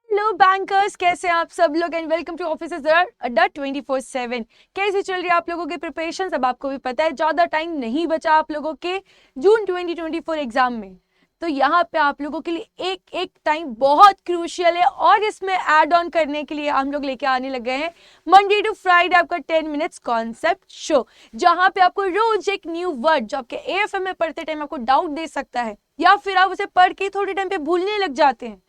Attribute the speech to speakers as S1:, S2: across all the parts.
S1: Hello bankers, कैसे हैं आप सब लोग एंड वेलकम टू ऑफिसर्स अड्डा 24/7। कैसे चल रही है आप लोगों की प्रिपरेशन? अब आपको भी पता है ज़्यादा टाइम नहीं बचा आप लोगों के जून 2024 एग्जाम में। तो यहाँ पे आप लोगों के लिए एक एक टाइम बहुत क्रूशियल है और इसमें ऐड ऑन करने के लिए हम लोग लेके आने लग गए हैं मंडे टू फ्राइडे आपका 10 मिनट्स कॉन्सेप्ट शो, जहाँ पे आपको रोज एक न्यू वर्ड जो आपके एएफएम में पढ़ते टाइम आपको डाउट दे सकता है या फिर आप उसे पढ़ के थोड़े टाइम पे भूलने लग जाते हैं,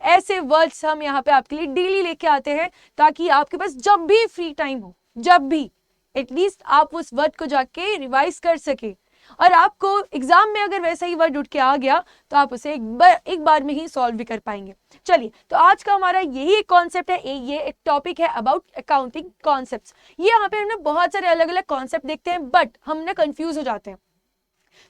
S1: ऐसे वर्ड्स हम यहाँ पे आपके लिए डेली लेके आते हैं ताकि आपके पास जब भी फ्री टाइम हो, जब भी एटलीस्ट आप उस वर्ड को जाके रिवाइज कर सके और आपको एग्जाम में अगर वैसा ही वर्ड उठ के आ गया तो आप उसे एक बार में ही सॉल्व भी कर पाएंगे। चलिए, तो आज का हमारा यही एक कॉन्सेप्ट है, ये एक टॉपिक है अबाउट अकाउंटिंग कॉन्सेप्ट्स। ये यहाँ पे हमने बहुत सारे अलग अलग कॉन्सेप्ट देखते हैं बट हम ना कंफ्यूज हो जाते हैं।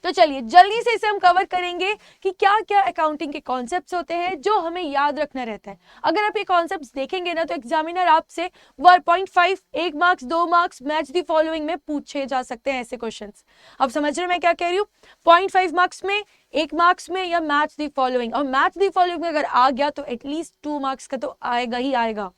S1: तो चलिए जल्दी से इसे हम कवर करेंगे कि क्या क्या अकाउंटिंग के कॉन्सेप्ट्स होते हैं जो हमें याद रखना रहता है। अगर आप ये कॉन्सेप्ट्स देखेंगे ना तो एग्जामिनर आपसे 1.5 1 marks 2 marks match the following में पूछे जा सकते हैं ऐसे क्वेश्चंस। अब समझ रहे हैं मैं क्या कह रही हूँ? 0.5 मार्क्स में, 1 मार्क्स में या मैच द फॉलोइंग, और मैच द फॉलोइंग में अगर आ गया तो एटलीस्ट 2 मार्क्स का तो आएगा ही आएगा।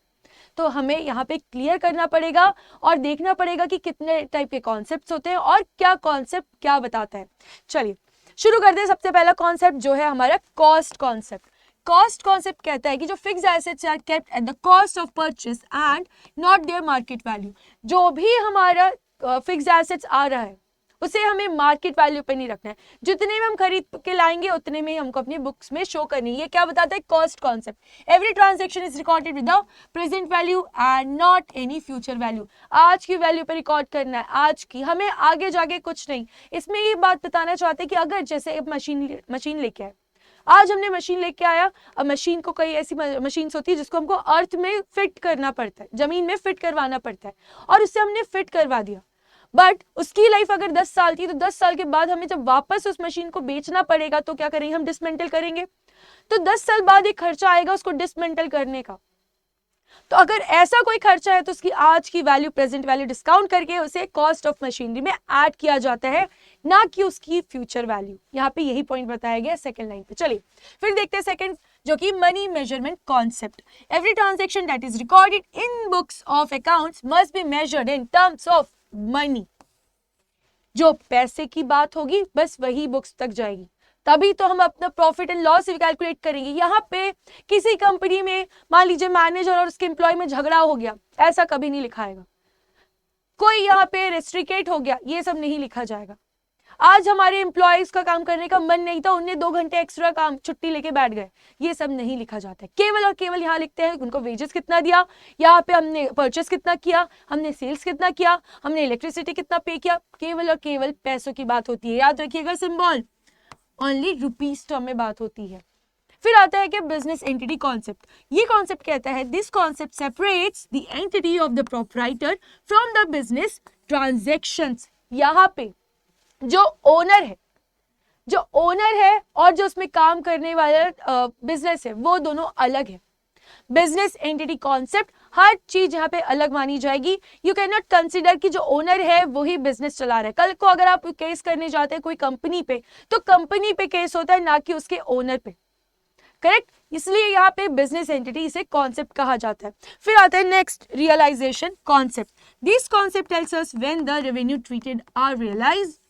S1: तो हमें यहाँ पे क्लियर करना पड़ेगा और देखना पड़ेगा कि कितने टाइप के कॉन्सेप्ट्स होते हैं और क्या कॉन्सेप्ट क्या बताता है। चलिए शुरू करते हैं। सबसे पहला कॉन्सेप्ट जो है हमारा कॉस्ट कॉन्सेप्ट। कॉस्ट कॉन्सेप्ट कहता है कि जो fixed assets are kept at the cost of purchase and not their market value. जो भी हमारा फिक्स्ड एसेट्स आ रहा है उसे हमें मार्केट वैल्यू पे नहीं रखना है, जितने में हम खरीद के लाएंगे उतने में ही हमको अपनी बुक्स में शो करनी है। ये क्या बताता है? Cost concept. Every transaction is recorded with the present value and not any future value. आज की वैल्यू पे रिकॉर्ड करना है, आज की, हमें आगे जाके कुछ नहीं। इसमें ये बात बताना चाहते हैं कि अगर जैसे मशीन लेके आए, आज हमने मशीन लेके आया, अब मशीन को कई ऐसी मशीन होती है जिसको हमको अर्थ में फिट करना पड़ता है, जमीन में फिट करवाना पड़ता है, और उससे हमने फिट करवा दिया। बट उसकी लाइफ अगर 10 साल की, तो 10 साल के बाद हमें जब वापस उस मशीन को बेचना पड़ेगा तो क्या करेंगे? हम डिसमेंटल करेंगे। तो 10 साल बाद एक खर्चा आएगा उसको डिसमेंटल करने का। तो अगर ऐसा कोई खर्चा है तो उसकी आज की वैल्यू, प्रेजेंट वैल्यू डिस्काउंट करके उसे कॉस्ट ऑफ मशीनरी में ऐड किया जाता है, ना कि उसकी फ्यूचर वैल्यू। यहाँ पे यही पॉइंट बताया गया सेकंड लाइन पे। चलिए फिर देखते हैं सेकंड, जो कि money measurement concept. Every transaction that is recorded in books of accounts must be measured in terms of money. जो पैसे की बात होगी बस वही बुक्स तक जाएगी, तभी तो हम अपना प्रॉफिट एंड लॉस कैलकुलेट करेंगे। यहाँ पे किसी कंपनी में मान लीजिए मैनेजर और उसके एम्प्लॉय में झगड़ा हो गया, ऐसा कभी नहीं लिखा आएगा। कोई यहाँ पे रेस्ट्रिकेट हो गया, ये सब नहीं लिखा जाएगा। आज हमारे एम्प्लॉयज का काम करने का मन नहीं था, उन्हें 2 घंटे एक्स्ट्रा काम छुट्टी लेके बैठ गए, ये सब नहीं लिखा जाता है। केवल और केवल यहाँ लिखते हैं उनको वेजेस कितना दिया, यहाँ पे हमने परचेस कितना किया, हमने सेल्स कितना किया, हमने इलेक्ट्रिसिटी कितना पे किया। केवल और केवल पैसों की बात होती है, याद रखिएगा सिंबल, ओनली रुपीज टर्म में बात होती है। फिर आता है कि बिजनेस एंटिटी कॉन्सेप्ट। ये कॉन्सेप्ट कहता है this concept separates the entity of the proprietor from the business transactions. यहाँ पे जो ओनर है और जो उसमें काम करने वाला बिजनेस है, वो दोनों अलग है। बिजनेस एंटिटी कॉन्सेप्ट, हर चीज यहाँ पे अलग मानी जाएगी। यू कैन नॉट कंसिडर कि जो ओनर है वही बिजनेस चला रहा है। कल को अगर आप केस करने जाते हैं कोई कंपनी पे, तो कंपनी पे केस होता है, ना कि उसके ओनर पे, करेक्ट? इसलिए यहाँ पे बिजनेस एंटिटी इसे कॉन्सेप्ट कहा जाता है। फिर आता है next, realisation concept. This concept tells us when the revenue treated are realised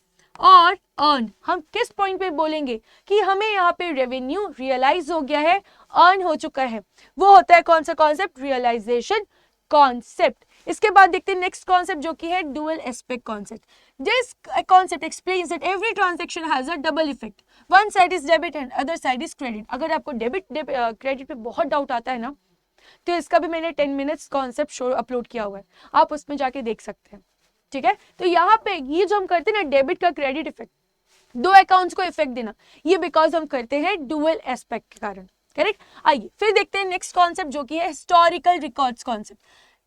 S1: और अर्न। हम किस पॉइंट पे बोलेंगे कि हमें यहाँ पे रेवेन्यू रियलाइज हो गया है, अर्न हो चुका है, वो होता है कौन सा कॉन्सेप्ट? Realisation concept. इसके बाद देखते हैं नेक्स्ट कॉन्सेप्ट जो कि है dual aspect concept. This concept explains that every transaction has a double effect, one side is debit and other side is credit. अगर आपको डेबिट क्रेडिट पे बहुत डाउट आता है ना, तो इसका भी मैंने 10 मिनट्स कॉन्सेप्ट शो अपलोड किया हुआ है, आप उसमें जाके देख सकते हैं, ठीक है? तो यहाँ पे ये जो हम करते हैं ना, डेबिट का क्रेडिट इफेक्ट, दो अकाउंट्स को इफेक्ट देना, ये बिकॉज हम करते हैं डुअल एस्पेक्ट के कारण, करेक्ट? आइए फिर देखते हैं नेक्स्ट कॉन्सेप्ट जो कि है historical records concept.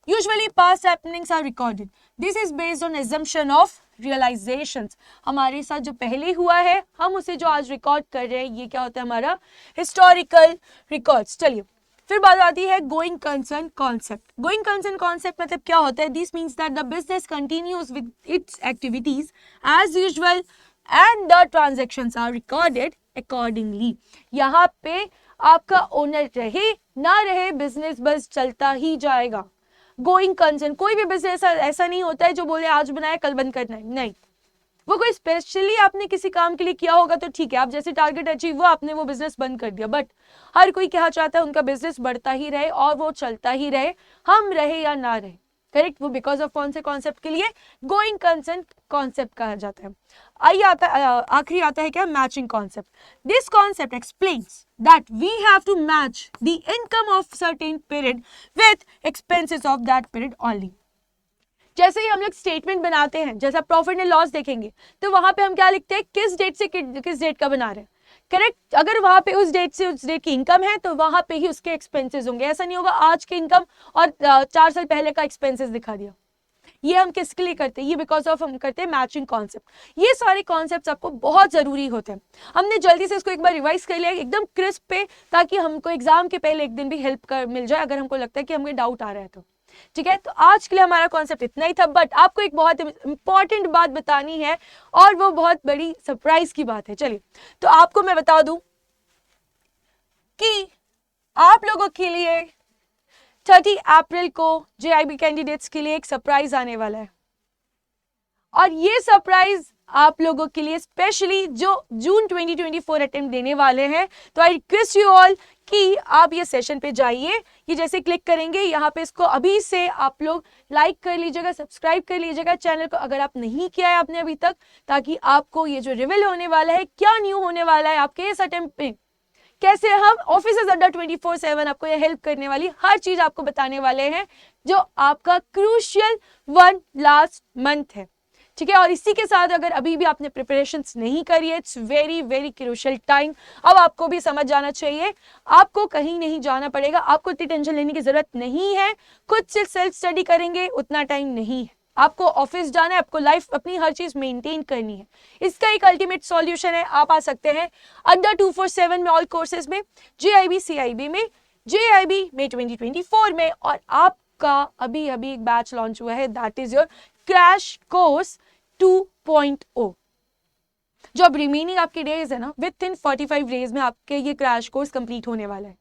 S1: Usually past happenings are recorded, this is based on assumption of realisations. हमारे साथ जो पहले हुआ है हम उसे जो आज रिकॉर्ड कर रहे हैं, ये क्या होता है? हमारा हिस्टोरिकल रिकॉर्ड्स। चलिए फिर बात आती है going concern concept. Going concern concept मतलब क्या होता है? This means that the business continues with its activities as usual and the transactions are recorded accordingly. यहाँ पे आपका ओनर रहे ना रहे, बिजनेस बस चलता ही जाएगा। गोइंग कंसर्न, कोई भी बिजनेस ऐसा नहीं होता है जो बोले आज बनाया कल बंद करना है, नहीं। वो कोई स्पेशली आपने किसी काम के लिए किया होगा तो ठीक है, आप जैसे टारगेट अचीव हुआ आपने वो बिजनेस बंद कर दिया, बट हर कोई क्या चाहता है, उनका बिजनेस बढ़ता ही रहे और वो चलता ही रहे, हम रहे या ना रहे। करेक्ट, वो बिकॉज ऑफ कौन से कॉन्सेप्ट के लिए, गोइंग कंसर्न कॉन्सेप्ट कहा जाता है। आइए आखिरी आता है क्या, matching concept. This concept explains that we have to match the income of certain period with expenses of that period only. जैसे ही हम लोग स्टेटमेंट बनाते हैं, जैसा प्रॉफिट एंड लॉस देखेंगे तो वहां पे हम क्या लिखते हैं, किस डेट से किस डेट का बना रहे हैं। करेक्ट, अगर वहां पे उस डेट से उस डेट की इनकम है तो वहां पे ही उसके एक्सपेंसेस होंगे। ऐसा नहीं होगा आज की इनकम और 4 साल पहले का एक्सपेंसेस दिखा दिया। ये हम किसके लिए करते हैं, ये बिकॉज ऑफ हम करते हैं मैचिंग कॉन्सेप्ट। ये सारे कॉन्सेप्ट्स आपको बहुत जरूरी होते हैं। हमने जल्दी से इसको एक बार रिवाइज कर लिया एकदम क्रिस्प पे, ताकि हमको एग्जाम के पहले एक दिन भी हेल्प कर मिल जाए अगर हमको लगता है कि हमें डाउट आ रहा है तो। ठीक है, तो आज के लिए हमारा कॉन्सेप्ट इतना ही था, बट आपको एक बहुत इंपॉर्टेंट बात बतानी है और वो बहुत बड़ी सरप्राइज की बात है। चलिए, तो आपको मैं बता दूं कि आप लोगों के लिए 30 अप्रैल को JIB कैंडिडेट्स के लिए एक सरप्राइज आने वाला है, और ये सरप्राइज आप लोगों के लिए स्पेशली जो जून 2024 अटेम्प्ट देने वाले हैं। तो आई रिक्वेस्ट यू ऑल कि आप ये सेशन पे जाइए, ये जैसे क्लिक करेंगे यहाँ पे, इसको अभी से आप लोग लाइक कर लीजिएगा, सब्सक्राइब कर लीजिएगा चैनल को अगर आप नहीं किया है आपने अभी तक, ताकि आपको ये जो रिवील होने वाला है, क्या न्यू होने वाला है आपके इस अटेम्प्ट पे, कैसे हम ऑफिसर्स अड्डा 24/7 आपको ये हेल्प करने वाली हर चीज आपको बताने वाले हैं, जो आपका क्रूशियल 1 लास्ट मंथ है। ठीक है, और इसी के साथ अगर अभी भी आपने प्रिपरेशंस नहीं करी है, it's very very crucial time. अब आपको भी समझ जाना चाहिए, आपको कहीं नहीं जाना पड़ेगा, आपको इतनी टेंशन लेने की जरूरत नहीं है, खुद से सेल्फ स्टडी करेंगे उतना टाइम नहीं है, आपको ऑफिस जाना है, आपको लाइफ अपनी हर चीज मेंटेन करनी है। इसका एक अल्टीमेट सॉल्यूशन है, आप आ सकते हैं अड्डा 247 में, ऑल कोर्सेज में, JIB CIB में, JIB में 2024 में, और आपका अभी अभी एक बैच लॉन्च हुआ है, that is your crash course 2.0। जो अब रिमेनिंग आपके डेज है ना, विद इन 45 डेज में आपके ये क्रैश कोर्स कंप्लीट होने वाला है।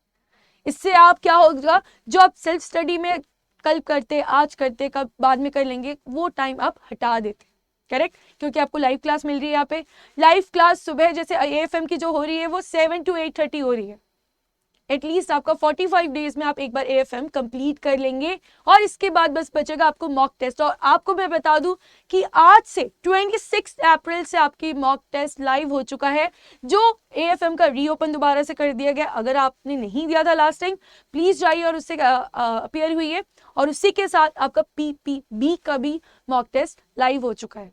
S1: इससे आप क्या होगा, जो आप सेल्फ स्टडी में कल करते, आज करते, कब बाद में कर लेंगे, वो टाइम आप हटा देते। करेक्ट, क्योंकि आपको लाइव क्लास मिल रही है। यहाँ पे लाइव क्लास सुबह जैसे AFM की जो हो रही है वो 7 to 8:30 हो रही है। एटलीस्ट आपका 45 डेज में आप एक बार AFM कंप्लीट कर लेंगे, और इसके बाद बस बचेगा आपको मॉक टेस्ट। और आपको मैं बता दूं कि आज से 26 अप्रैल से आपकी मॉक टेस्ट लाइव हो चुका है, जो AFM का रीओपन दोबारा से कर दिया गया। अगर आपने नहीं दिया था लास्ट टाइम, प्लीज जाइए और उससे अपीयर हुई है, और उसी के साथ आपका PPB का भी मॉक टेस्ट लाइव हो चुका है।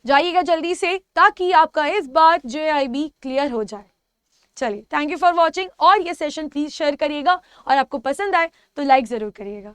S1: जाइएगा जल्दी से, ताकि आपका इस बार JIB क्लियर हो जाए। चलिए, थैंक यू फॉर वॉचिंग, और ये सेशन प्लीज शेयर करिएगा, और आपको पसंद आए तो लाइक जरूर करिएगा।